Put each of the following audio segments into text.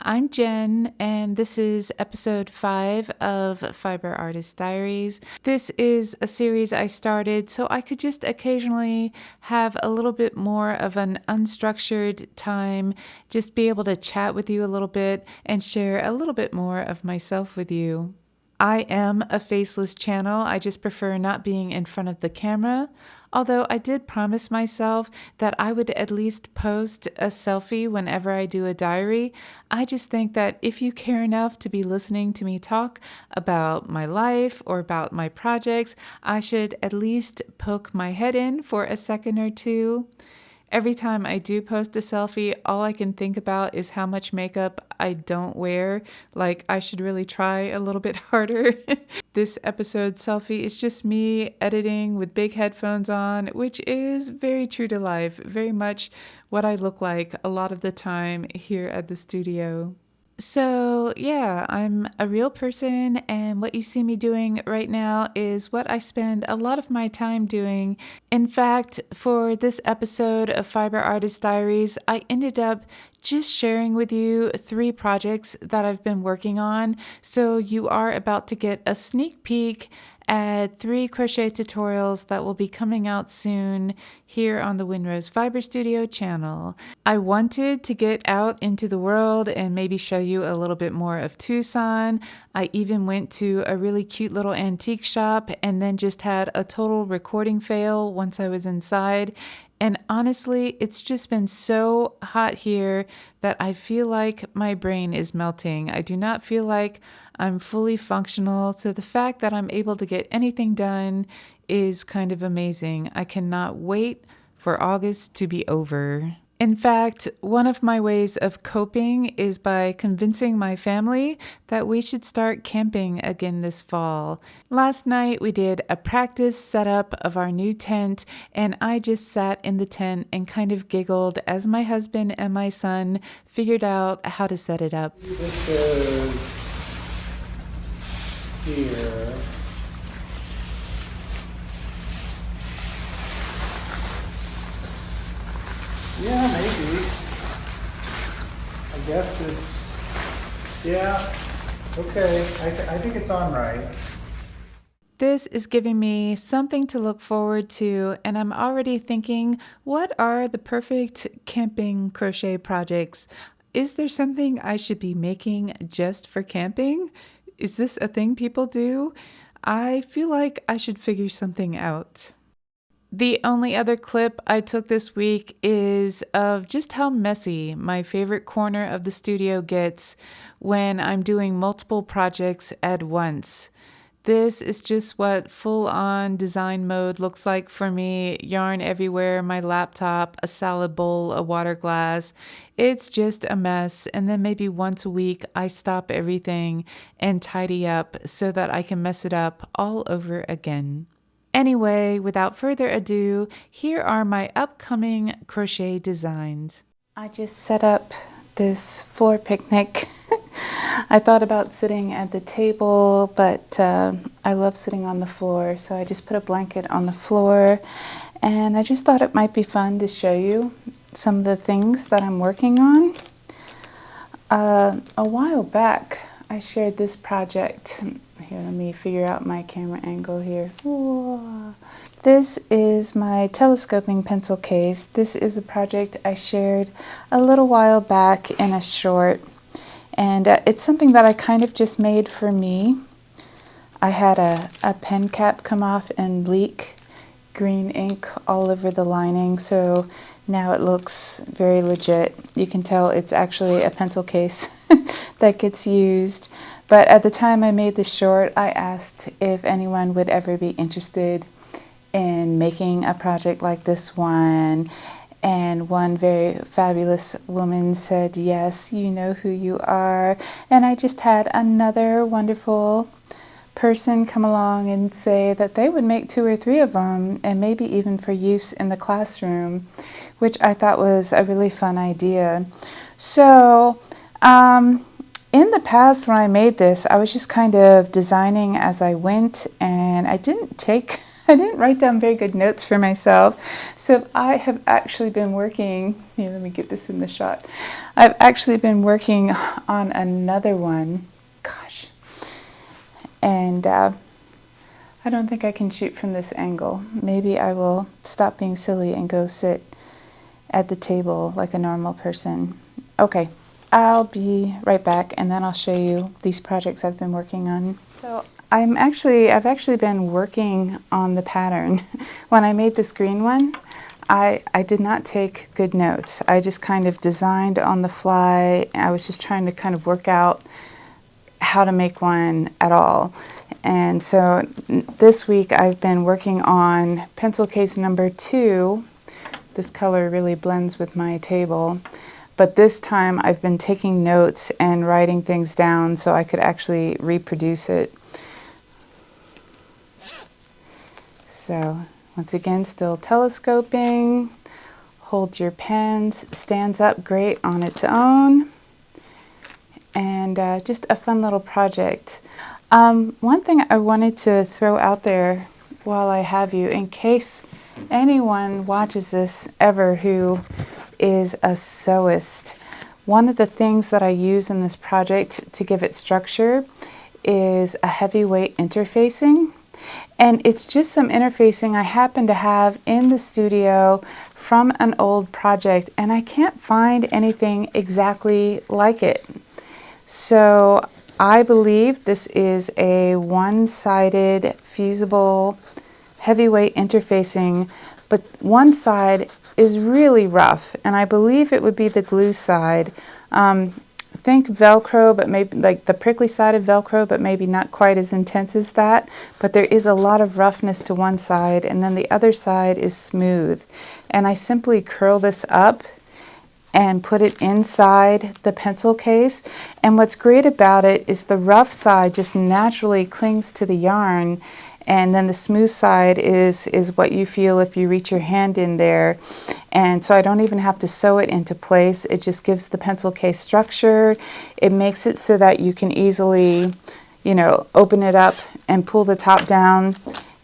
I'm Jen, and this is episode 5 of Fiber Artist Diaries. This is a series I started so I could just occasionally have a little bit more of an unstructured time, just be able to chat with you a little bit and share a little bit more of myself with you. I am a faceless channel. I just prefer not being in front of the camera. Although I did promise myself that I would at least post a selfie whenever I do a diary. I just think that if you care enough to be listening to me talk about my life or about my projects, I should at least poke my head in for a second or two. Every time I do post a selfie, all I can think about is how much makeup I don't wear. Like, I should really try a little bit harder. This episode selfie is just me editing with big headphones on, which is very true to life, very much what I look like a lot of the time here at the studio. So yeah, I'm a real person, and what you see me doing right now is what I spend a lot of my time doing. In fact, for this episode of Fiber Artist Diaries, I ended up just sharing with you 3 projects that I've been working on. So you are about to get a sneak peek at 3 crochet tutorials that will be coming out soon here on the Windrose Fiber Studio channel. I wanted to get out into the world and maybe show you a little bit more of Tucson. I even went to a really cute little antique shop and then just had a total recording fail once I was inside. And honestly, it's just been so hot here that I feel like my brain is melting. I do not feel like I'm fully functional. So the fact that I'm able to get anything done is kind of amazing. I cannot wait for August to be over. In fact, one of my ways of coping is by convincing my family that we should start camping again this fall. Last night we did a practice setup of our new tent, and I just sat in the tent and kind of giggled as my husband and my son figured out how to set it up. This is here. Yeah, maybe. I guess this, yeah, okay, I think it's on right. This is giving me something to look forward to, and I'm already thinking, what are the perfect camping crochet projects? Is there something I should be making just for camping? Is this a thing people do? I feel like I should figure something out. The only other clip I took this week is of just how messy my favorite corner of the studio gets when I'm doing multiple projects at once. This is just what full-on design mode looks like for me. Yarn everywhere, my laptop, a salad bowl, a water glass. It's just a mess. And then maybe once a week, I stop everything and tidy up so that I can mess it up all over again. Anyway, without further ado, here are my upcoming crochet designs. I just set up this floor picnic. I thought about sitting at the table, but I love sitting on the floor, so I just put a blanket on the floor, and I just thought it might be fun to show you some of the things that I'm working on. A while back, I shared this project. Here, let me figure out my camera angle here. Whoa. This is my telescoping pencil case. This is a project I shared a little while back in a short, and it's something that I kind of just made for me. I had a pen cap come off and leak green ink all over the lining, so now it looks very legit. You can tell it's actually a pencil case that gets used. But at the time I made this short, I asked if anyone would ever be interested in making a project like this one. And one very fabulous woman said, yes, you know who you are. And I just had another wonderful person come along and say that they would make 2 or 3 of them, and maybe even for use in the classroom, which I thought was a really fun idea. So, in the past, when I made this, I was just kind of designing as I went, and I didn't take I didn't write down very good notes for myself. So I have actually been working, here, let me get this in the shot. I've actually been working on another one. Gosh. And I don't think I can shoot from this angle. Maybe I will stop being silly and go sit at the table like a normal person. Okay, I'll be right back and then I'll show you these projects I've been working on. So I've actually been working on the pattern. When I made this green one, I did not take good notes. I just kind of designed on the fly. I was just trying to kind of work out how to make one at all. And so this week I've been working on pencil case number 2. This color really blends with my table. But this time I've been taking notes and writing things down so I could actually reproduce it. So once again, still telescoping, hold your pens, stands up great on its own, and just a fun little project. One thing I wanted to throw out there while I have you, in case anyone watches this ever who is a sewist, one of the things that I use in this project to give it structure is a heavyweight interfacing. And it's just some interfacing I happen to have in the studio from an old project, and I can't find anything exactly like it. So I believe this is a one-sided fusible heavyweight interfacing, but one side is really rough, and I believe it would be the glue side. Think Velcro, but maybe like the prickly side of Velcro, but maybe not quite as intense as that. But there is a lot of roughness to one side, and then the other side is smooth. And I simply curl this up and put it inside the pencil case. And what's great about it is the rough side just naturally clings to the yarn, and then the smooth side is what you feel if you reach your hand in there. And so I don't even have to sew it into place. It just gives the pencil case structure. It makes it so that you can easily, open it up and pull the top down,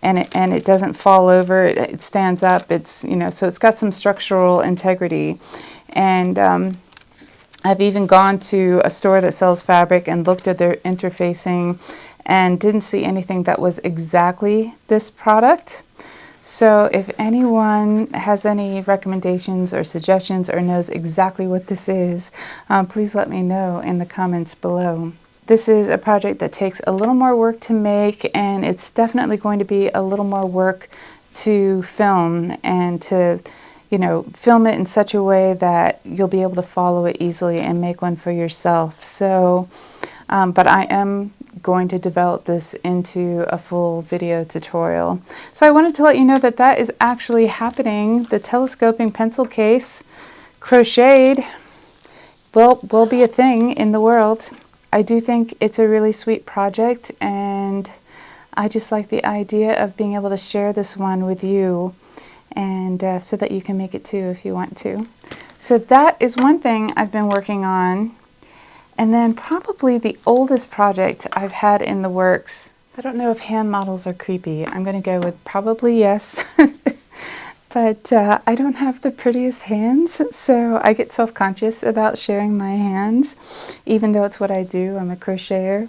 and it doesn't fall over. It stands up. It's, so it's got some structural integrity. And I've even gone to a store that sells fabric and looked at their interfacing and didn't see anything that was exactly this product. So if anyone has any recommendations or suggestions or knows exactly what this is, please let me know in the comments below. This is a project that takes a little more work to make, and it's definitely going to be a little more work to film and to film it in such a way that you'll be able to follow it easily and make one for yourself. So, but I am going to develop this into a full video tutorial. So I wanted to let you know that that is actually happening. The telescoping pencil case crocheted will be a thing in the world. I do think it's a really sweet project, and I just like the idea of being able to share this one with you, and so that you can make it too if you want to. So that is one thing I've been working on. And then probably the oldest project I've had in the works. I don't know if hand models are creepy. I'm going to go with probably yes. But I don't have the prettiest hands, so I get self-conscious about sharing my hands, even though it's what I do. I'm a crocheter.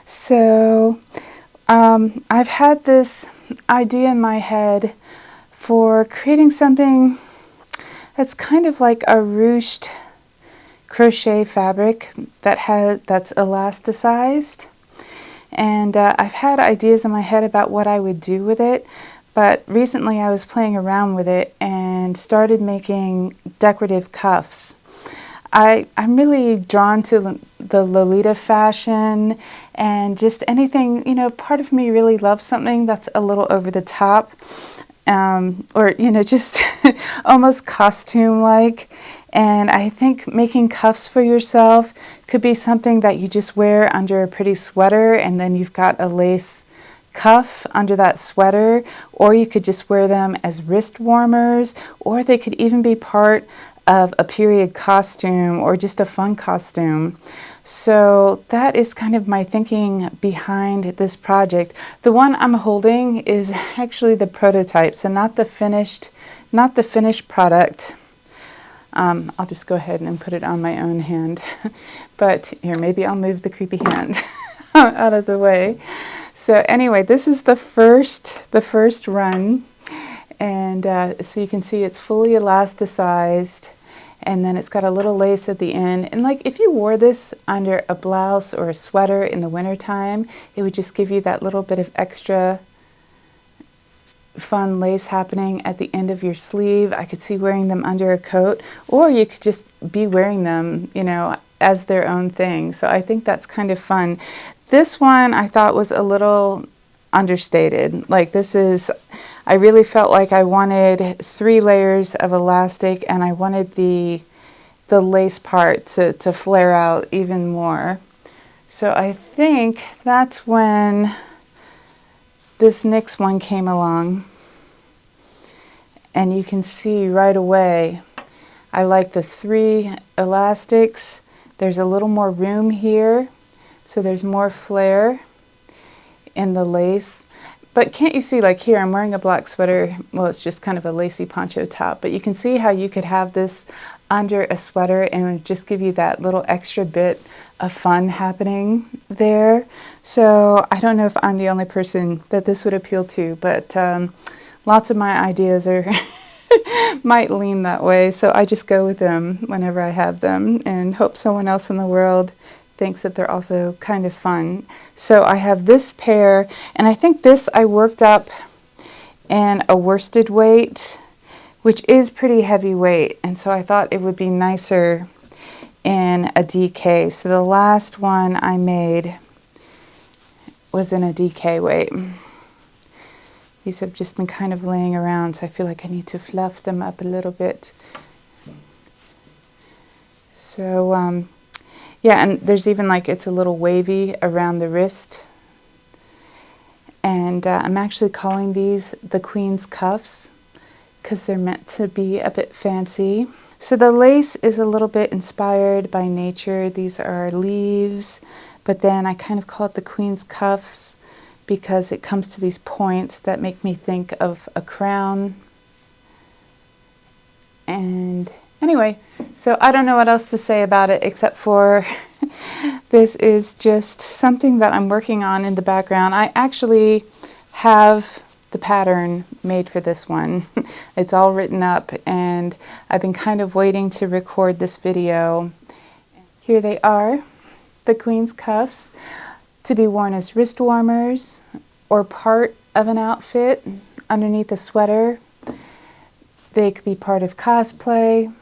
So I've had this idea in my head for creating something that's kind of like a ruched crochet fabric that's elasticized, and I've had ideas in my head about what I would do with it, but recently I was playing around with it and started making decorative cuffs. I'm really drawn to the Lolita fashion and just anything, part of me really loves something that's a little over the top, or just almost costume-like. And I think making cuffs for yourself could be something that you just wear under a pretty sweater, and then you've got a lace cuff under that sweater, or you could just wear them as wrist warmers, or they could even be part of a period costume or just a fun costume. So that is kind of my thinking behind this project. The one I'm holding is actually the prototype, so not the finished product. I'll just go ahead and put it on my own hand. But here, maybe I'll move the creepy hand out of the way. So anyway, this is the first run. And so you can see it's fully elasticized, and then it's got a little lace at the end. And like if you wore this under a blouse or a sweater in the wintertime, it would just give you that little bit of extra fun lace happening at the end of your sleeve. I could see wearing them under a coat, or you could just be wearing them, you know, as their own thing. So I think that's kind of fun. This one I thought was a little understated. Like this is, I really felt like I wanted 3 layers of elastic, and I wanted the lace part to flare out even more. So I think that's when this next one came along, and you can see right away I like the 3 elastics. There's a little more room here, so there's more flare in the lace. But can't you see, like here, I'm wearing a black sweater. Well, it's just kind of a lacy poncho top, but you can see how you could have this under a sweater and it would just give you that little extra bit of fun happening there. So I don't know if I'm the only person that this would appeal to, but lots of my ideas are might lean that way. So I just go with them whenever I have them and hope someone else in the world thinks that they're also kind of fun. So I have this pair, and I think this I worked up in a worsted weight, which is pretty heavy weight, and so I thought it would be nicer in a DK. So the last one I made was in a DK weight. These have just been kind of laying around, so I feel like I need to fluff them up a little bit. So yeah, and there's even like it's a little wavy around the wrist. And I'm actually calling these the Queen's Cuffs because they're meant to be a bit fancy. So the lace is a little bit inspired by nature. These are leaves, but then I kind of call it the Queen's Cuffs because it comes to these points that make me think of a crown. And anyway, so I don't know what else to say about it except for this is just something that I'm working on in the background. I actually have the pattern made for this one. It's all written up, and I've been kind of waiting to record this video. Here they are, the Queen's Cuffs, to be worn as wrist warmers or part of an outfit underneath a sweater. They could be part of cosplay.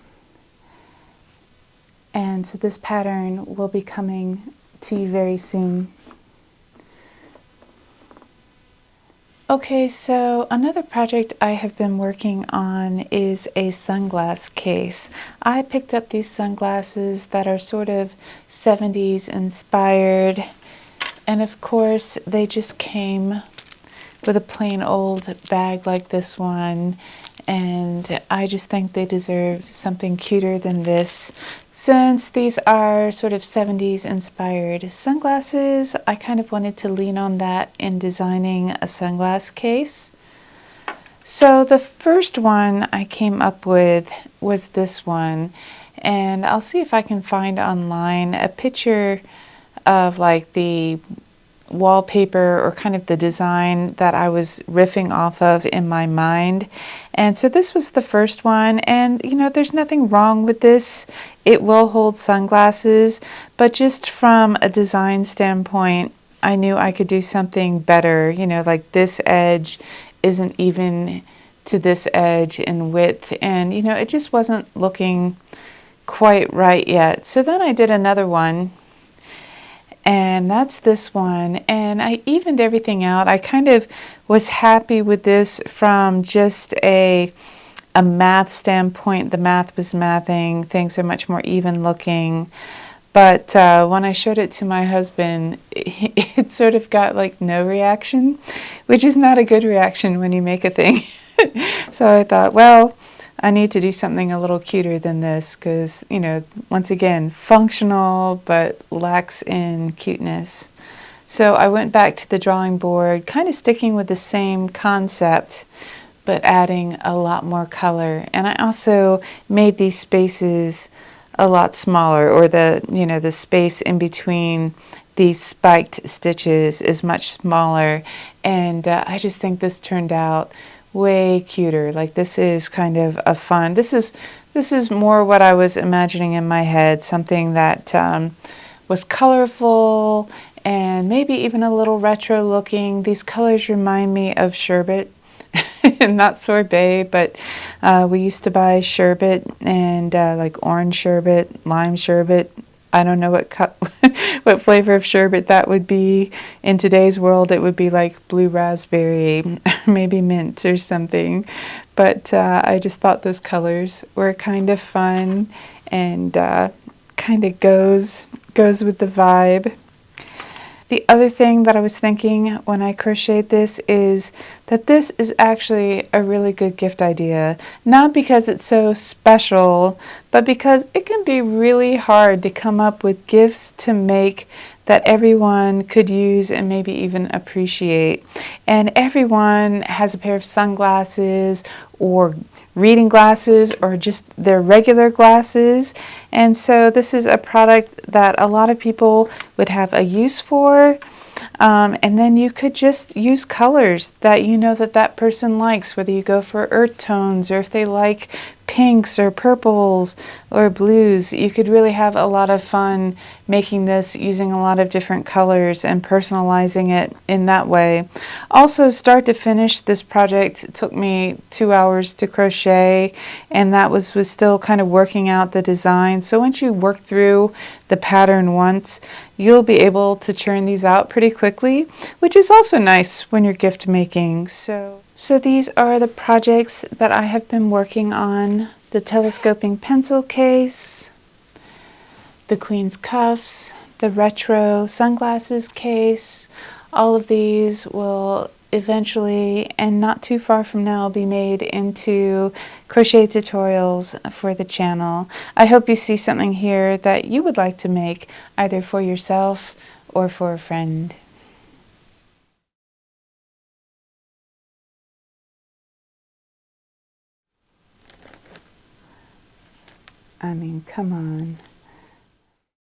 And so this pattern will be coming to you very soon. Okay, so another project I have been working on is a sunglass case. I picked up these sunglasses that are sort of 70s inspired, and of course they just came with a plain old bag like this one, and I just think they deserve something cuter than this. Since these are sort of 70s inspired sunglasses, I kind of wanted to lean on that in designing a sunglass case. So the first one I came up with was this one, and I'll see if I can find online a picture of like the wallpaper or kind of the design that I was riffing off of in my mind. And so this was the first one, and you know, there's nothing wrong with this. It will hold sunglasses, but just from a design standpoint, I knew I could do something better. You know, like this edge isn't even to this edge in width, and you know, it just wasn't looking quite right yet. So then I did another one, and that's this one, and I evened everything out. I kind of was happy with this from just a math standpoint. The math was mathing, things are much more even looking. But when I showed it to my husband, it sort of got like no reaction, which is not a good reaction when you make a thing. So I thought, well, I need to do something a little cuter than this because, you know, once again, functional but lacks in cuteness. So I went back to the drawing board, kind of sticking with the same concept, but adding a lot more color. And I also made these spaces a lot smaller, or the, you know, the space in between these spiked stitches is much smaller. And I just think this turned out way cuter. Like, this is kind of a fun, this is more what I was imagining in my head, something that was colorful and maybe even a little retro looking. These colors remind me of sherbet. Not sorbet, but we used to buy sherbet, and like orange sherbet, lime sherbet. I don't know what what flavor of sherbet that would be. In today's world, it would be like blue raspberry, maybe mint or something. But I just thought those colors were kind of fun, and kind of goes with the vibe. The other thing that I was thinking when I crocheted this is that this is actually a really good gift idea. Not because it's so special, but because it can be really hard to come up with gifts to make that everyone could use and maybe even appreciate. And everyone has a pair of sunglasses or reading glasses or just their regular glasses, and so this is a product that a lot of people would have a use for, and then you could just use colors that you know that that person likes, whether you go for earth tones or if they like pinks or purples or blues. You could really have a lot of fun making this using a lot of different colors and personalizing it in that way. Also, start to finish, this project took me 2 hours to crochet, and that was still kind of working out the design. So once you work through the pattern once, you'll be able to churn these out pretty quickly, which is also nice when you're gift making. So these are the projects that I have been working on: the telescoping pencil case, the Queen's cuffs, the retro sunglasses case. All of these will eventually, and not too far from now, be made into crochet tutorials for the channel. I hope you see something here that you would like to make, either for yourself or for a friend. I mean, come on.